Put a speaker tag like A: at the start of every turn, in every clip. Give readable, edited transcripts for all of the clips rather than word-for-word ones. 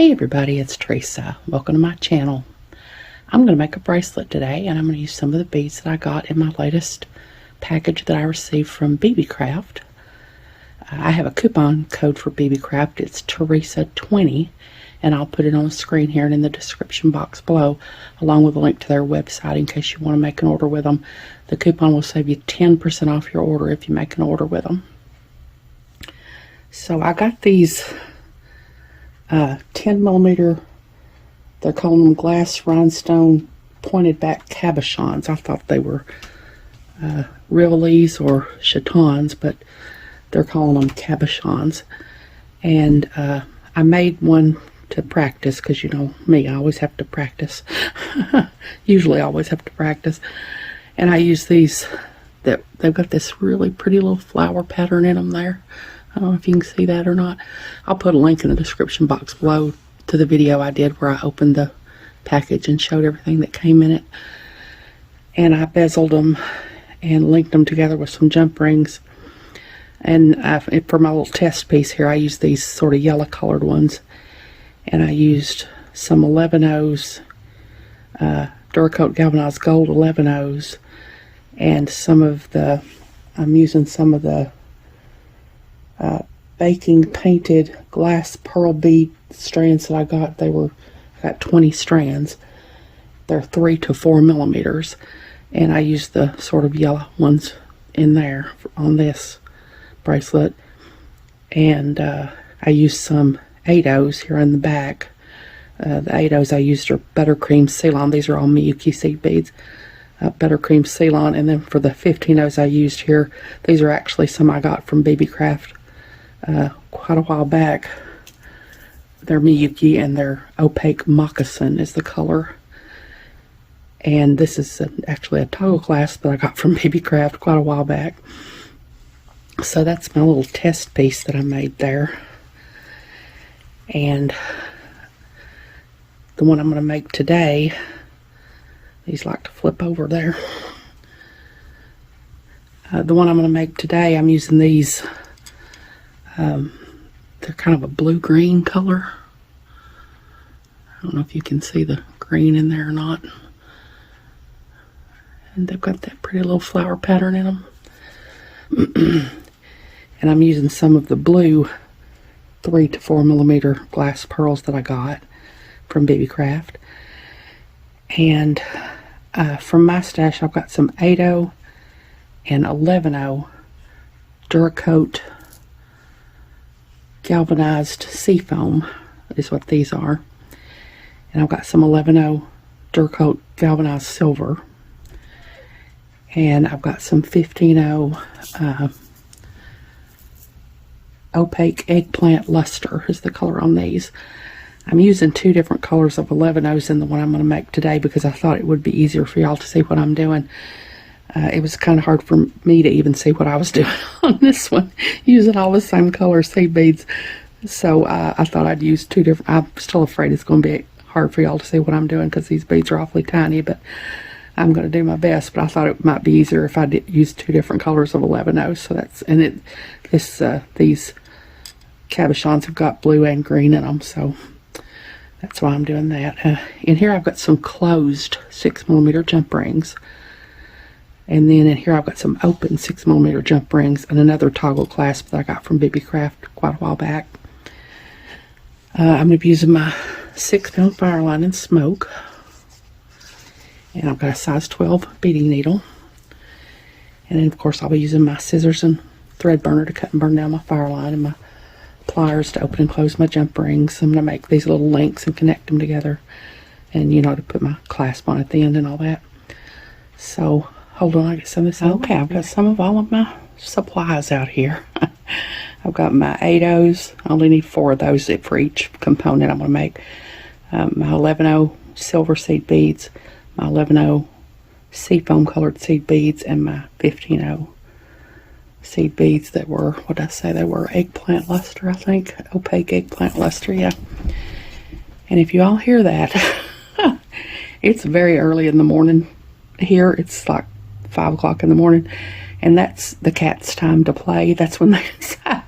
A: Hey everybody, it's Teresa. Welcome to my channel. I'm going to make a bracelet today, and I'm going to use some of the beads that I got in my latest package that I received from Beebeecraft. I have a coupon code for Beebeecraft. It's Teresa20, and I'll put it on the screen here and in the description box below, along with a link to their website in case you want to make an order with them. The coupon will save you 10% off your order if you make an order with them. So I got these 10mm, they're calling them glass rhinestone pointed back cabochons. I thought they were rivolies or chatons, but they're calling them cabochons. And I made one to practice because, you know me, I always have to practice. Usually I always have to practice. And I use these, that they've got this really pretty little flower pattern in them there. I don't know if you can see that or not. I'll put a link in the description box below to the video I did where I opened the package and showed everything that came in it. And I bezeled them and linked them together with some jump rings. And for my little test piece here, I used these sort of yellow colored ones. And I used some 11-0s, Duracoat galvanized gold 11-0s, and some of the, I'm using some of the baking painted glass pearl bead strands that I got. I got 20 strands. They're 3 to 4mm, and I used the sort of yellow ones in there on this bracelet. And I used some 8-0s here in the back. The 8-0s I used are buttercream Ceylon. These are all Miyuki seed beads. Buttercream Ceylon. And then for the 15-0s I used here, these are actually some I got from Beebeecraft quite a while back. They're Miyuki, and they're opaque moccasin is the color. And this is actually a toggle clasp that I got from Beebeecraft quite a while back. So that's my little test piece that I made there. And the one I'm going to make today, these like to flip over there. The one I'm going to make today, I'm using these. They're kind of a blue-green color. I don't know if you can see the green in there or not. And they've got that pretty little flower pattern in them. And I'm using some of the blue 3 to 4mm glass pearls that I got from Beebeecraft. And from my stash, I've got some 8-0 and 11-0 Duracoat galvanized seafoam is what these are. And I've got some 11-0 Duracoat galvanized silver. And I've got some 15-0 opaque eggplant luster is the color on these. I'm using 2 different colors of 11-0s in the one I'm going to make today because I thought it would be easier for y'all to see what I'm doing. It was kind of hard for me to even see what I was doing on this one, using all the same color seed beads. So I thought I'd use 2 different. I'm still afraid it's going to be hard for y'all to see what I'm doing because these beads are awfully tiny, but I'm going to do my best. But I thought it might be easier if I did use 2 different colors of 11-0. So that's, and these cabochons have got blue and green in them, so that's why I'm doing that. In here I've got some closed 6mm jump rings. And then in here I've got some open 6mm jump rings and another toggle clasp that I got from Beebeecraft quite a while back. I'm going to be using my 6-pound fire line and smoke. And I've got a size 12 beading needle. And then of course I'll be using my scissors and thread burner to cut and burn down my fire line, and my pliers to open and close my jump rings. I'm going to make these little links and connect them together. And, you know, to put my clasp on at the end and all that. So hold on, I get some of this. Okay, I've got some of all of my supplies out here. I've got my 8-0s. I only need 4 of those for each component I'm going to make. My 11-0 silver seed beads, my 11-0 seafoam colored seed beads, and my 15-0 seed beads that were, what did I say, they were eggplant luster, I think. Opaque eggplant luster, yeah. And if you all hear that, it's very early in the morning here. It's like 5 o'clock in the morning, and that's the cat's time to play. That's when they decide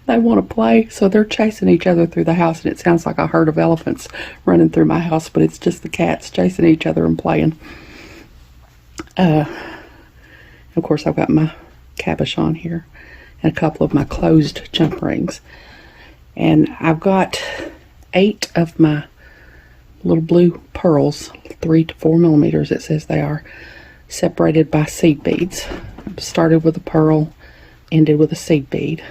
A: They want to play, so they're chasing each other through the house, and it sounds like a herd of elephants running through my house, but it's just the cats chasing each other and playing. Of course, I've got my cabochon here and a couple of my closed jump rings. And I've got 8 of my little blue pearls, 3 to 4 millimeters it says they are, separated by seed beads. Started with a pearl, ended with a seed bead.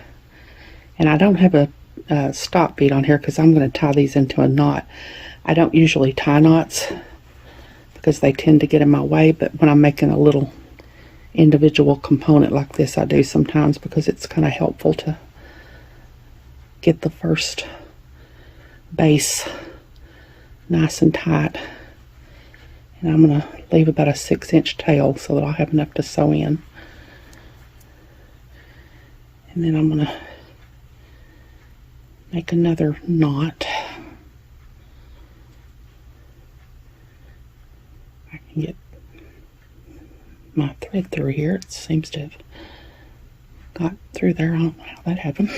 A: And I don't have a stop bead on here because I'm going to tie these into a knot. I don't usually tie knots because they tend to get in my way, but when I'm making a little individual component like this, I do sometimes, because it's kind of helpful to get the first base nice and tight. And I'm going to leave about a 6-inch tail so that I'll have enough to sew in. And then I'm going to make another knot. I can get my thread through here. It seems to have got through there. I don't know how that happened.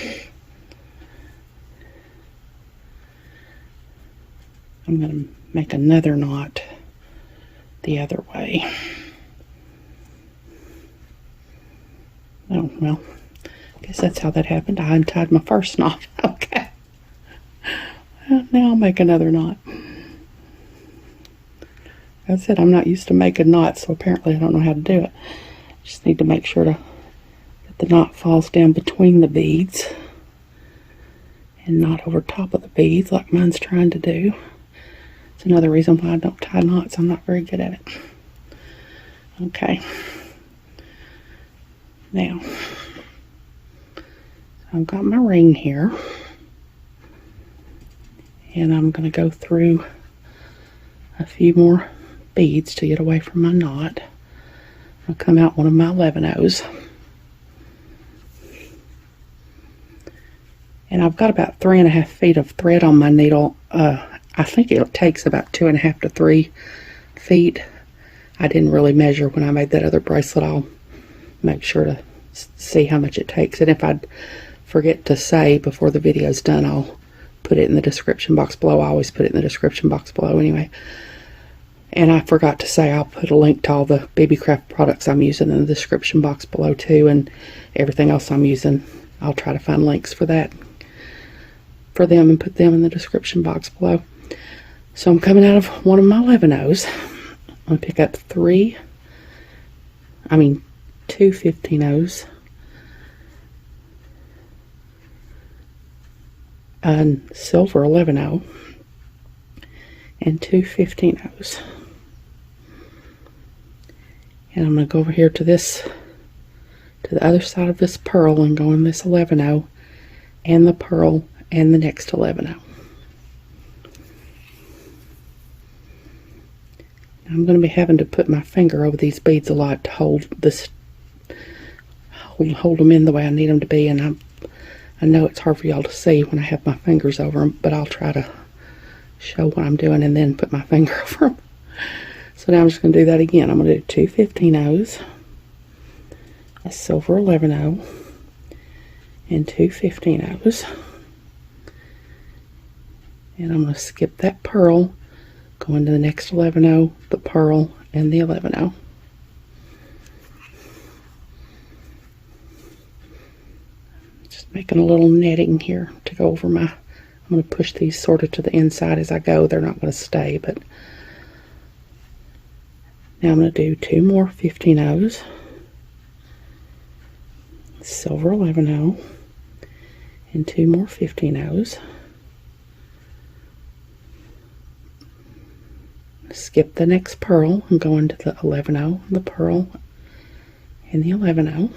A: I'm going to make another knot the other way. Oh, well, I guess that's how that happened. I untied my first knot. Okay. Well, now I'll make another knot. Like I said, I'm not used to making knots, so apparently I don't know how to do it. Just need to make sure that the knot falls down between the beads and not over top of the beads like mine's trying to do. It's another reason why I don't tie knots. I'm not very good at it. Okay. Now, I've got my ring here, and I'm going to go through a few more beads to get away from my knot. I'll come out one of my 11-ohs. And I've got about 3.5 feet of thread on my needle. I think it takes about 2.5 to 3 feet. I didn't really measure when I made that other bracelet. I'll make sure to see how much it takes. And if I forget to say before the video's done, I'll put it in the description box below. I always put it in the description box below anyway. And I forgot to say I'll put a link to all the Beebeecraft products I'm using in the description box below too, and everything else I'm using. I'll try to find links for that, for them, and put them in the description box below. So I'm coming out of one of my 11-ohs. I'm going to pick up 2 15-ohs, a silver 11-oh, and 2 15-ohs. And I'm going to go over here to the other side of this pearl and go in this 11-oh and the pearl and the next 11-oh. I'm going to be having to put my finger over these beads a lot to hold them in the way I need them to be, and I know it's hard for y'all to see when I have my fingers over them, but I'll try to show what I'm doing and then put my finger over them. So now I'm just going to do that again. I'm going to do 2 15-ohs, a silver 11-oh, and 2 15-ohs. And I'm going to skip that pearl, go into the next 11-oh, the pearl, and the 11-oh. Just making a little netting here to go over my, I'm going to push these sort of to the inside as I go. They're not going to stay, but now I'm going to do 2 more 15-ohs, silver 11-oh, and 2 more 15-ohs. Skip the next pearl and go into the 11-oh, the pearl, and the 11-oh.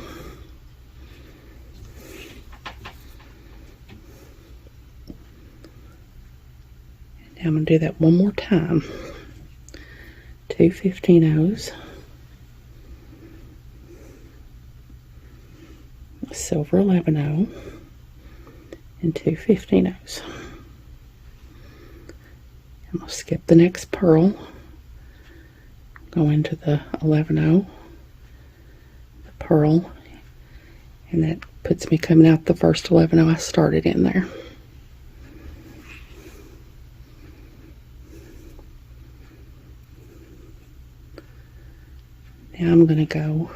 A: Now I'm going to do that one more time. 2 15-ohs, silver 11-oh, and 2 15-ohs. I'm going to skip the next pearl, go into the 11-oh, the pearl, and that puts me coming out the first 11 I started in there. Now I'm going to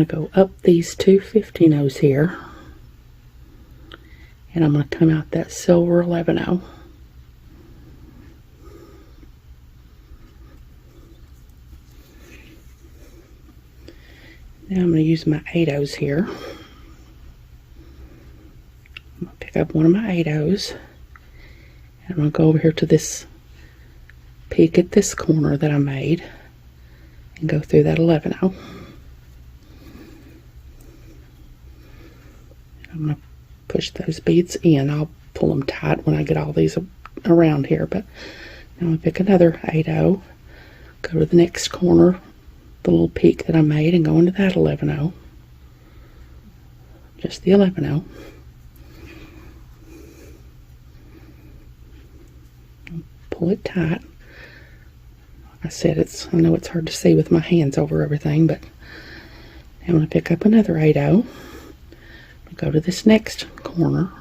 A: go up these two 15-0s here, and I'm going to come out that silver 11-0. Now I'm going to use my 8-0s here. I'm going to pick up one of my 8-0s, and I'm going to go over here to this peek at this corner that I made and go through that 11-0. I'm going to push those beads in. I'll pull them tight when I get all these around here, but now I'm going to pick another 8-0, go to the next corner, the little peak that I made, and go into that 11-0, just the 11-0. Pull it tight. I said I know it's hard to see with my hands over everything, but I'm going to pick up another 8-0. Go to this next corner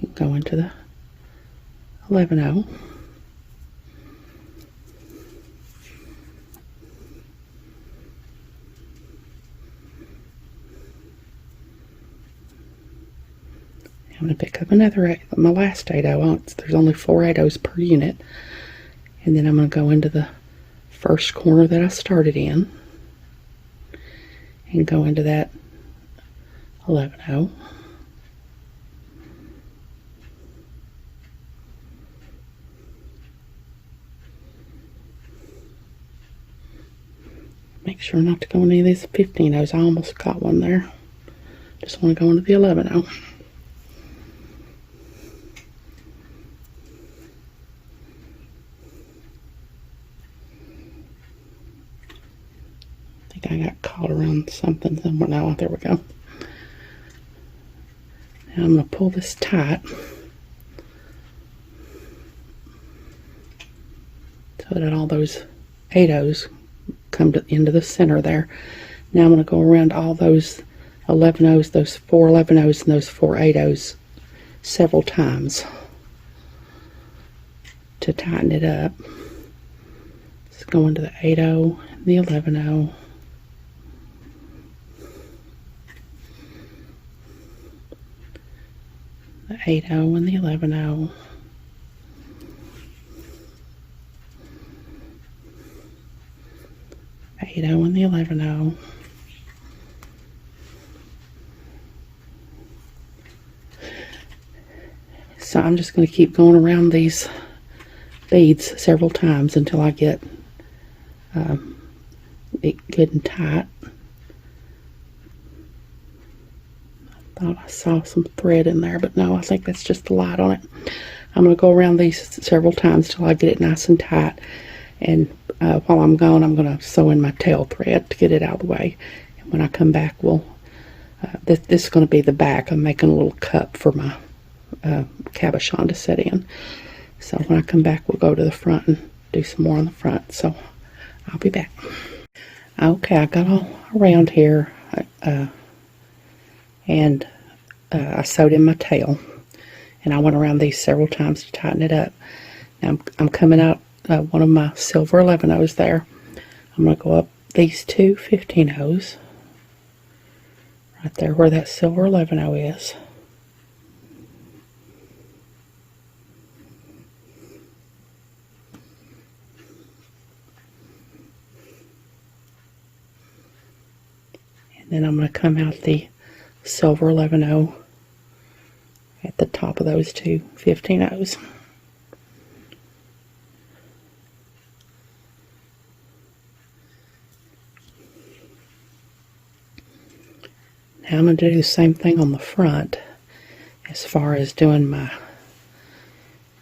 A: and go into the 11-0. I'm going to pick up another my last 8-0. There's only 4 8-0s per unit, and then I'm going to go into the first corner that I started in and go into that 11-0. Make sure not to go into any of these 15-0s. I almost got one there. Just want to go into the 11-0. I think I got caught around something somewhere. Now, there we go. Now I'm going to pull this tight so that all those 8-0s come into the center there. Now I'm going to go around all those 11-0s, those 4 11-0s, and those 4 8-0s several times to tighten it up. Let's go into the 8-0 and the 11-0. The 8-0 and the 11-0. The 8-0 and the 11-0. So I'm just going to keep going around these beads several times until I get it good and tight. Thought I saw some thread in there, but no, I think that's just the light on it. I'm going to go around these several times till I get it nice and tight, and while I'm gone, I'm going to sew in my tail thread to get it out of the way. And when I come back, this is going to be the back. I'm making a little cup for my cabochon to set in. So when I come back, we'll go to the front and do some more on the front. So I'll be back. Okay, I got all around here. And I sewed in my tail, and I went around these several times to tighten it up. Now I'm coming out one of my silver 11-0s there. I'm going to go up these two 15-0s right there where that silver 11-0 is. And then I'm going to come out the silver 11-0 at the top of those two 15-0s. Now I'm going to do the same thing on the front as far as doing my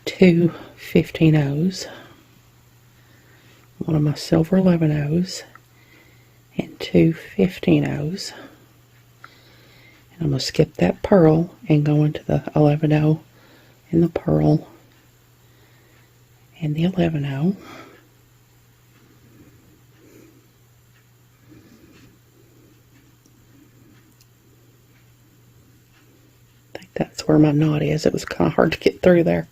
A: two 15-0s, one of my silver 11-0s, and two 15-0s. And I'm going to skip that purl and go into the 11-0 and the purl and the 11-0. That's where my knot is. It was kind of hard to get through there.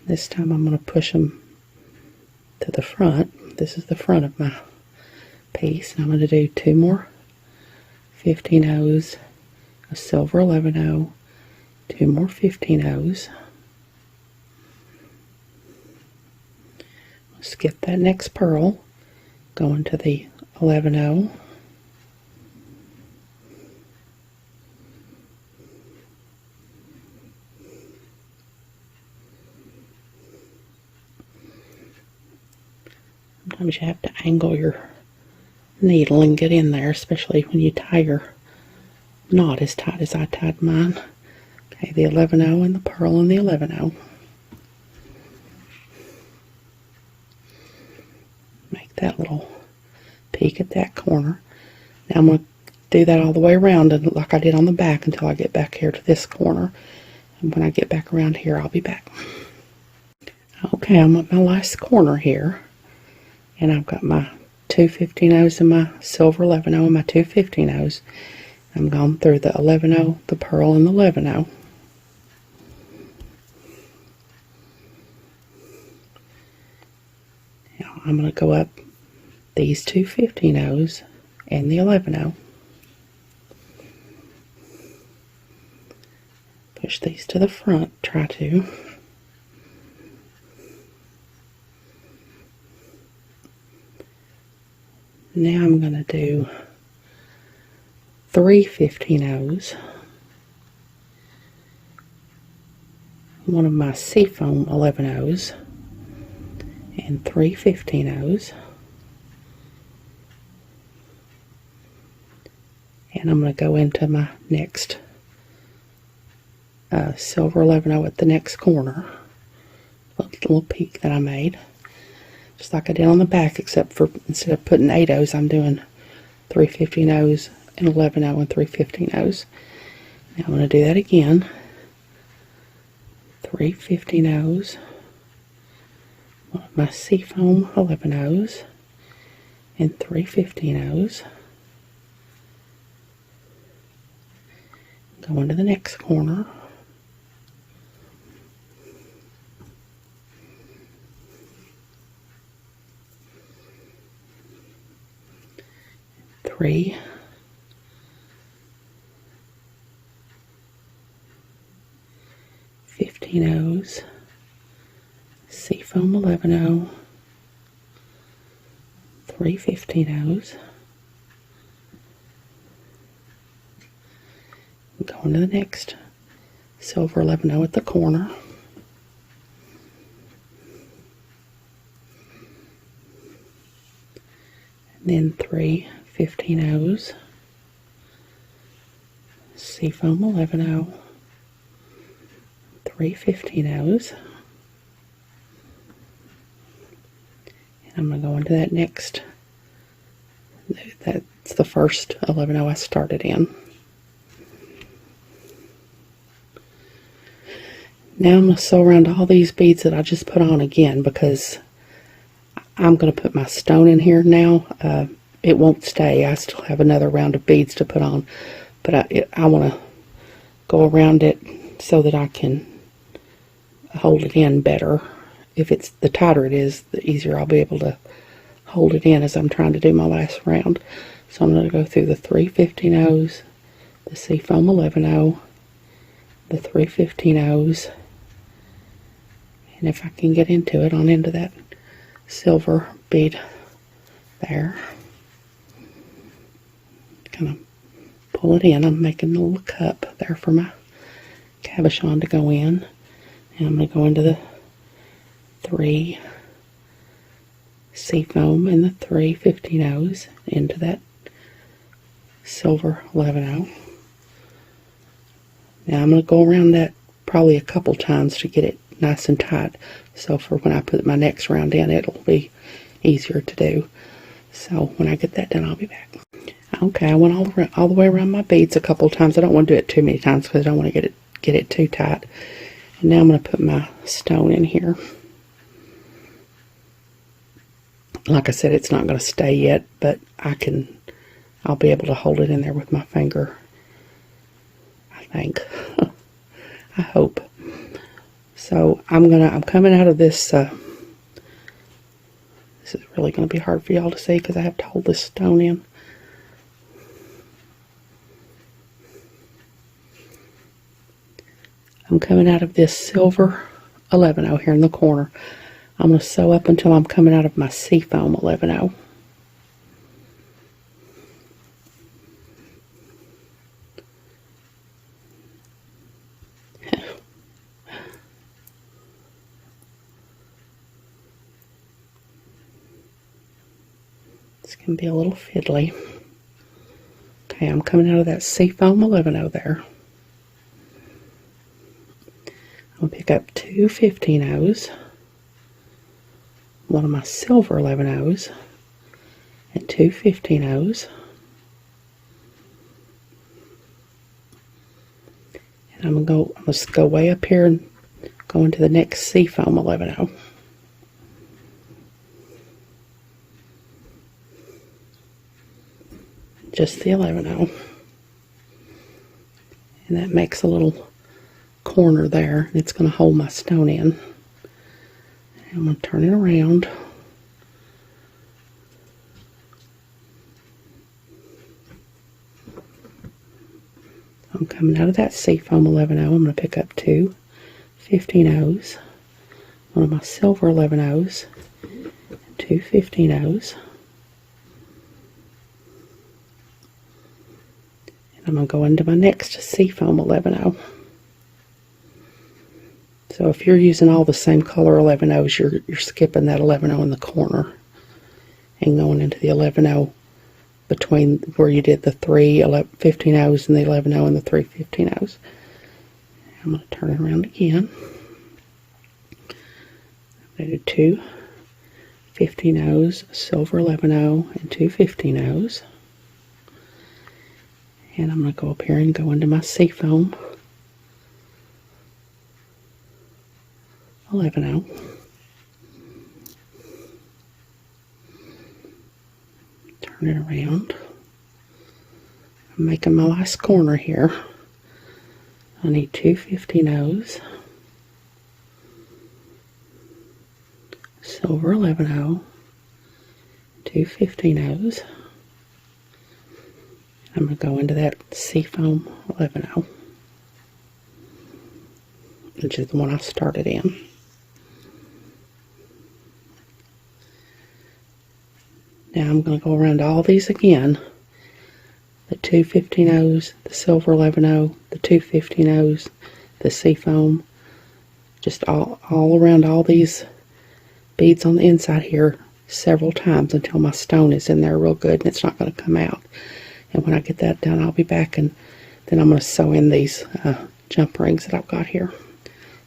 A: This time I'm going to push them to the front. This is the front of my piece. And I'm going to do 2 more 15-0s, a silver 11-0, 2 more 15-0s. Skip that next purl, go into the 11-0. Sometimes you have to angle your needle and get in there, especially when you tie your knot as tight as I tied mine. Okay, the 11-0 and the purl in the 11-0. Make that little peak at that corner. Now I'm going to do that all the way around and like I did on the back until I get back here to this corner. And when I get back around here, I'll be back. Okay, I'm at my last corner here. And I've got my 2 15-0s and my silver 11-0 and my 2 15-0s. I'm going through the 11-0, the purl, and the 11-0. Now I'm going to go up these 2 15-0s and the 11-0. Push these to the front, try to. Now I'm going to do 3 15-0s, one of my seafoam 11-0s, and 3 15-0s. And I'm going to go into my next silver 11-0 at the next corner. Little peak that I made. Just like I did on the back, except for instead of putting 8-0s, I'm doing 3 15-0s and 11-0 and 3 15-0s. Now I'm going to do that again. 3 15-0s, one of my seafoam 11-0s, and 3 15-0s. Go into the next corner. Three, $15-0s, seafoam 11-0, 3 $15-0s. Go into the next silver 11-0 at the corner. And then 3 $15-0s, seafoam 11-0, 3 $15-0s. And I'm going to go into that next, that's the first 11-0 I started in. Now I'm going to sew around all these beads that I just put on again, because I'm going to put my stone in here now. It won't stay. I still have another round of beads to put on, but I want to go around it so that I can hold it in better. If it's the tighter it is, the easier I'll be able to hold it in as I'm trying to do my last round. So I'm going to go through the 3 15-0s, the seafoam 11-0, the 3 15-0s, and if I can get into it, on into that silver bead there. Kind of pull it in. I'm making a little cup there for my cabochon to go in. And I'm going to go into the 3 seafoam and the 3 15-0s into that silver 11-0. Now I'm going to go around that probably a couple times to get it nice and tight. So for when I put my next round in, it'll be easier to do. So when I get that done, I'll be back. Okay, I went all the way around my beads a couple times. I don't want to do it too many times because I don't want to get it too tight. And now I'm going to put my stone in here. Like I said, it's not going to stay yet, but I can I'll be able to hold it in there with my finger, I think. I hope. So I'm coming out of this, this is really going to be hard for y'all to see because I have to hold this stone in. I'm coming out of this silver 11-0 here in the corner. I'm going to sew up until I'm coming out of my seafoam 11-0. This can be a little fiddly. Okay, I'm coming out of that seafoam 11-0 there. I'll pick up two 15-0s, one of my silver 11-0s, and two 15-0s. And I'm going to go way up here and go into the next seafoam 11-0. Just the 11-0. And that makes a little corner there. It's going to hold my stone in. And I'm going to turn it around. I'm coming out of that seafoam 11-0. I'm going to pick up two 15-0s, one of my silver 11-0s, and two 15-0s. And I'm going to go into my next seafoam 11-0. So if you're using all the same color 11-0s, you're skipping that 11-0 in the corner and going into the 11-0 between where you did the three 15-0s and the 11-0 and the three 15-0s. I'm going to turn it around again. I'm going to do two 15-0s, silver 11-0, and two 15-0s. And I'm going to go up here and go into my seafoam 11-0. Turn it around. I'm making my last corner here. I need two 15-0s, silver 11-0, two 15-0s. I'm going to go into that seafoam 11-0, which is the one I started in. Now I'm going to go around all these again. The two 15-0s, the silver 11-0, the two 15-0s, the seafoam. Just all around all these beads on the inside here several times until my stone is in there real good and it's not going to come out. And when I get that done, I'll be back and then I'm going to sew in these jump rings that I've got here.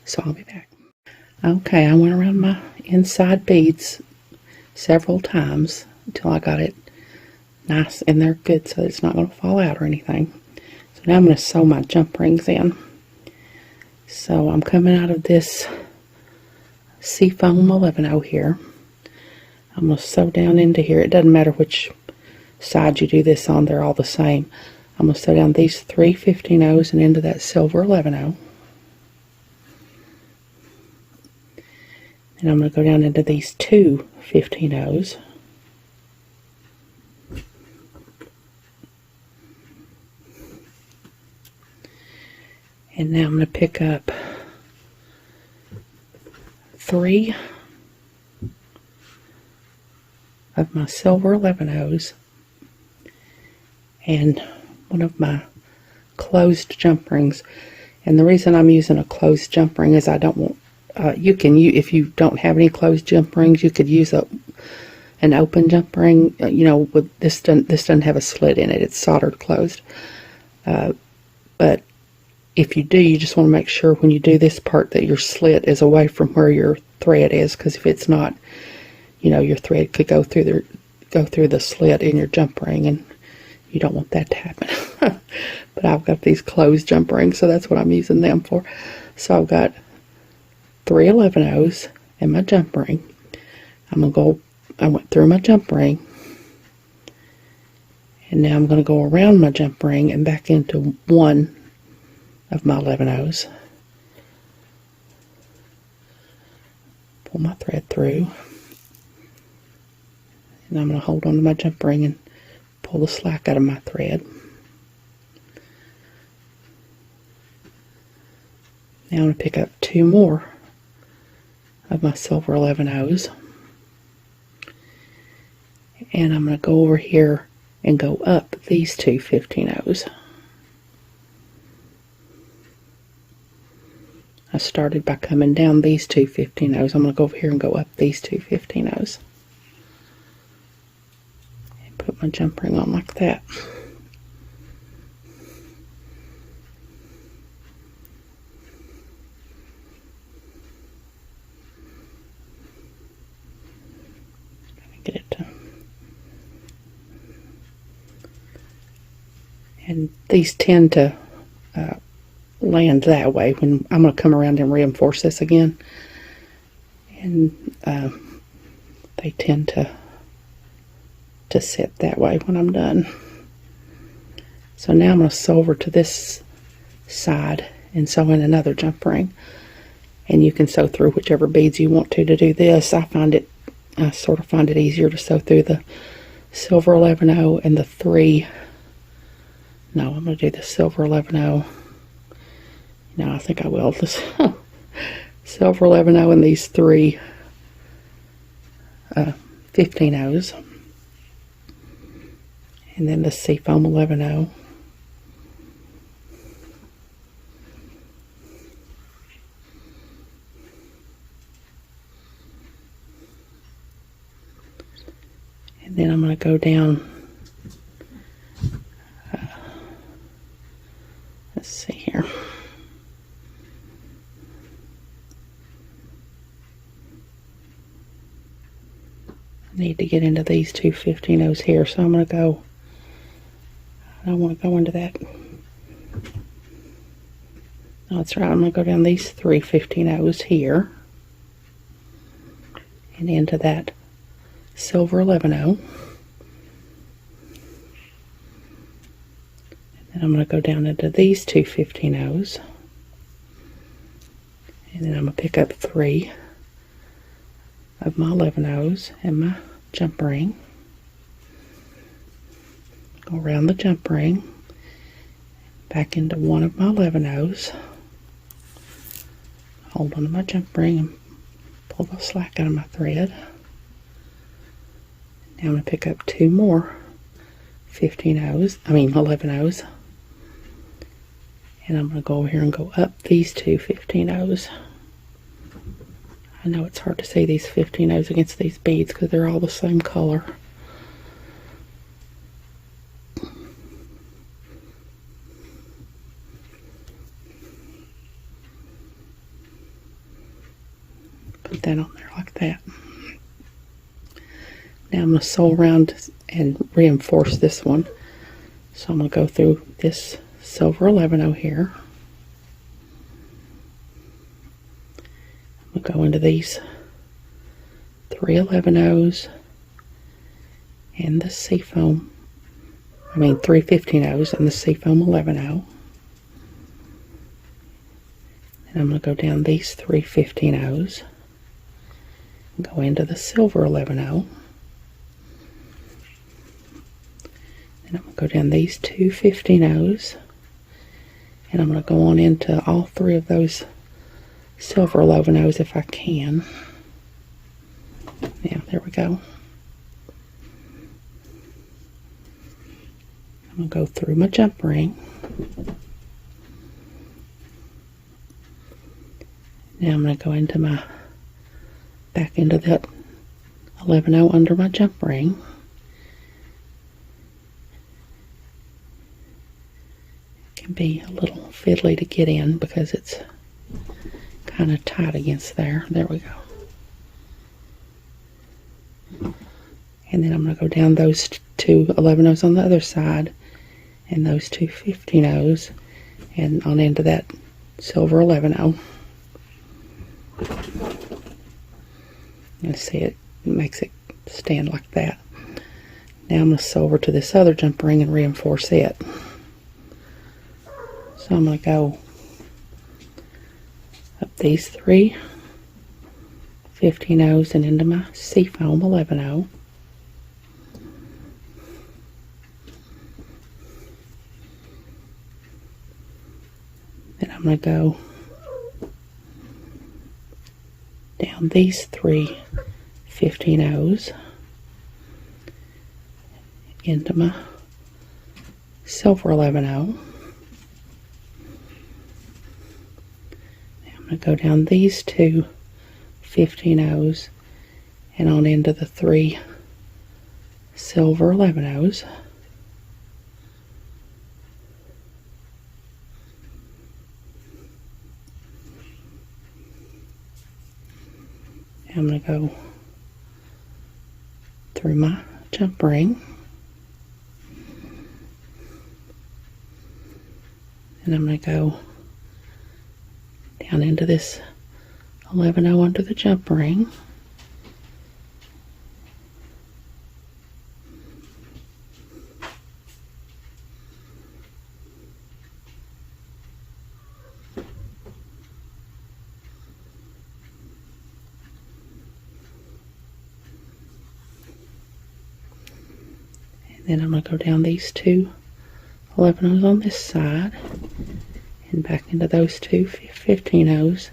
A: So I'll be back. Okay, I went around my inside beads several times until I got it nice in there good so it's not going to fall out or anything. So now I'm going to sew my jump rings in. So I'm coming out of this seafoam 11-0 here. I'm going to sew down into here. It doesn't matter which side you do this on, they're all the same. I'm going to sew down these three 15-0s and into that silver 11-0. And I'm going to go down into these two 15-0s. And now I'm going to pick up three of my silver 11-0s and one of my closed jump rings. And the reason I'm using a closed jump ring is I don't want, if you don't have any closed jump rings, you could use an open jump ring. You know, with this doesn't have a slit in it; it's soldered closed. But if you do, you just want to make sure when you do this part that your slit is away from where your thread is, because if it's not, you know, your thread could go through the slit in your jump ring, and you don't want that to happen. But I've got these closed jump rings, so that's what I'm using them for. So I've got three 11-0s and my jump ring. I went through my jump ring, And now I'm going to go around my jump ring and back into one of my 11-ohs. Pull my thread through. And I'm going to hold on to my jump ring and pull the slack out of my thread. Now I'm going to pick up 2 more of my silver 11-ohs. And I'm going to go over here and go up these 2 15-ohs. I started by coming down these 2 15-ohs. I'm going to go over here and go up these 2 15-ohs. And put my jump ring on like that. Get it to. And these tend to land that way when I'm going to come around and reinforce this again. And they tend to sit that way when I'm done. So now I'm going to sew over to this side and sew in another jump ring. And you can sew through whichever beads you want to do this. I sort of find it easier to sew through the silver 11-oh and the 3. No, I'm going to do the silver 11-oh. No, I think I will. This silver 11-oh and these 3 15-ohs. And then the seafoam 11-oh. And then I'm going to go down. Let's see here. I need to get into these 2 15-ohs here, so I'm going to go. I don't want to go into that. No, that's right. I'm going to go down these 3 15-ohs here and into that silver 11-oh. And I'm going to go down into these 2 15-ohs. And then I'm going to pick up 3 of my 11-ohs and my jump ring. Go around the jump ring, back into one of my 11-ohs. Hold on to my jump ring and pull the slack out of my thread. Now I'm going to pick up 2 more 11-ohs. And I'm going to go over here and go up these 2 15-ohs. I know it's hard to see these 15-ohs against these beads because they're all the same color. Put that on there like that. Now I'm going to sew around and reinforce this one. So I'm going to go through this silver 11-oh here. I'm going to go into these 3 11-ohs and the seafoam. 3 15-ohs and the seafoam 11-oh. And I'm going to go down these 3 15-ohs. Go into the silver 11-oh. And I'm going to go down these 2 15-ohs. And I'm going to go on into all 3 of those silver 11-ohs if I can. Yeah, there we go. I'm going to go through my jump ring. Now I'm going to go into my back into that 11-oh under my jump ring. It can be a little fiddly to get in because it's kind of tight against there. There we go. And then I'm going to go down those 2 11-ohs on the other side and those 2 15-ohs and on into that silver 11-oh. You see it makes it stand like that. Now I'm going to sew over to this other jump ring and reinforce it. So I'm going to go up these 3 15-0s and into my seafoam 11-0. Then I'm going to go down these 3 15-0s into my silver 11-0. I'm going to go down these 2 15-0s and on into the 3 silver 11-0s. I'm going to go through my jump ring, and I'm going to go down into this 11-0 under the jump ring, then I'm going to go down these 2 11-0s on this side and back into those 2 15-0s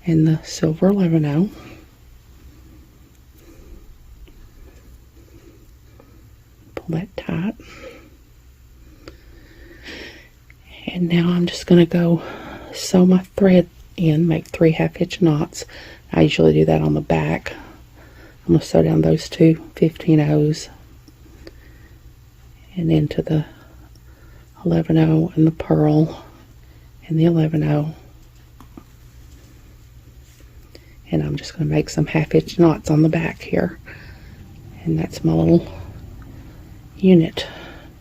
A: and the silver 11-0. Pull that tight. And now I'm just going to go sew my thread in, make 3 half-hitch knots. I usually do that on the back. I'm going to sew down those 2 15-0s and into the 11-0 and the purl and the 11-0, and I'm just going to make some half-hitch knots on the back here, and that's my little unit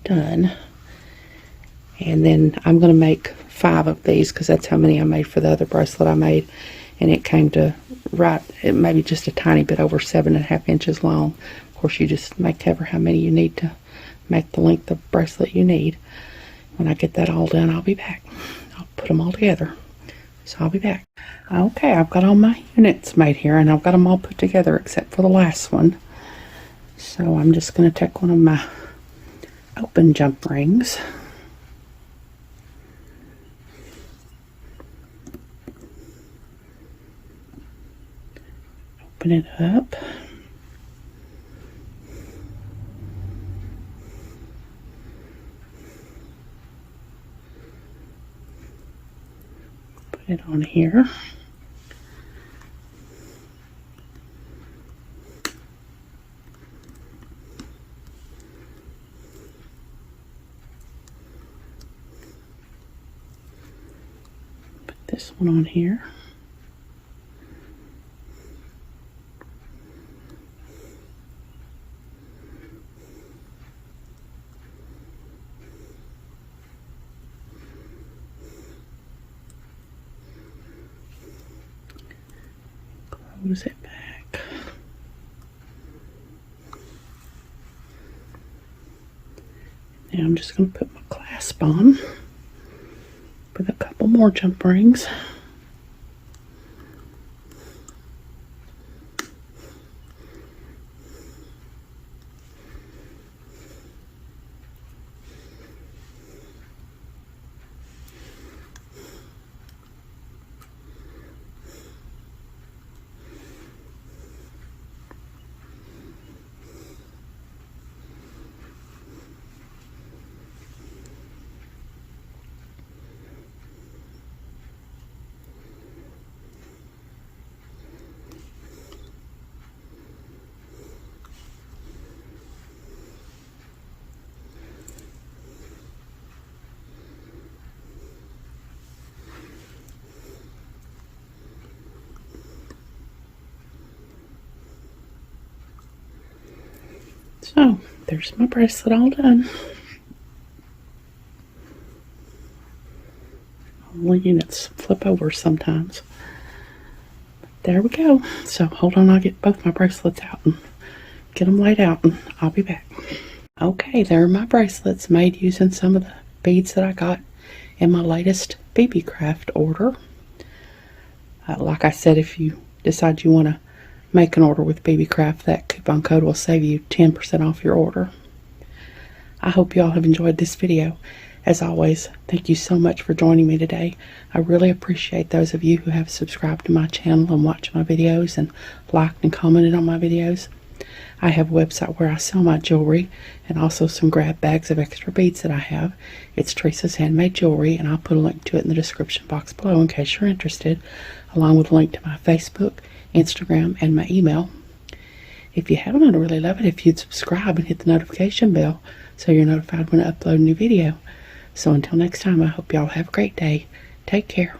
A: done. And then I'm going to make 5 of these because that's how many I made for the other bracelet I made, and it came to maybe just a tiny bit over 7.5 inches long. Of course, you just make ever how many you need to make the length of bracelet you need. When I get that all done, I'll be back. I'll put them all together. So I'll be back. Okay, I've got all my units made here, and I've got them all put together except for the last one. So I'm just going to take one of my open jump rings, open it up, put it on here. Put this one on here. Close it back. Now I'm just going to put my clasp on with a couple more jump rings. So, there's my bracelet all done. All the units flip over sometimes. There we go. So, hold on, I'll get both my bracelets out and get them laid out, and I'll be back. Okay, there are my bracelets made using some of the beads that I got in my latest Beebeecraft order. Like I said, if you decide you want to make an order with Beebeecraft, that coupon code will save you 10% off your order. I hope you all have enjoyed this video. As always, thank you so much for joining me today. I really appreciate those of you who have subscribed to my channel and watched my videos and liked and commented on my videos. I have a website where I sell my jewelry and also some grab bags of extra beads that I have. It's Teresa's Handmade Jewelry, and I'll put a link to it in the description box below in case you're interested, along with a link to my Facebook, Instagram, and my email. If you haven't, I'd really love it if you'd subscribe and hit the notification bell so you're notified when I upload a new video. So until next time, I hope y'all have a great day. Take care.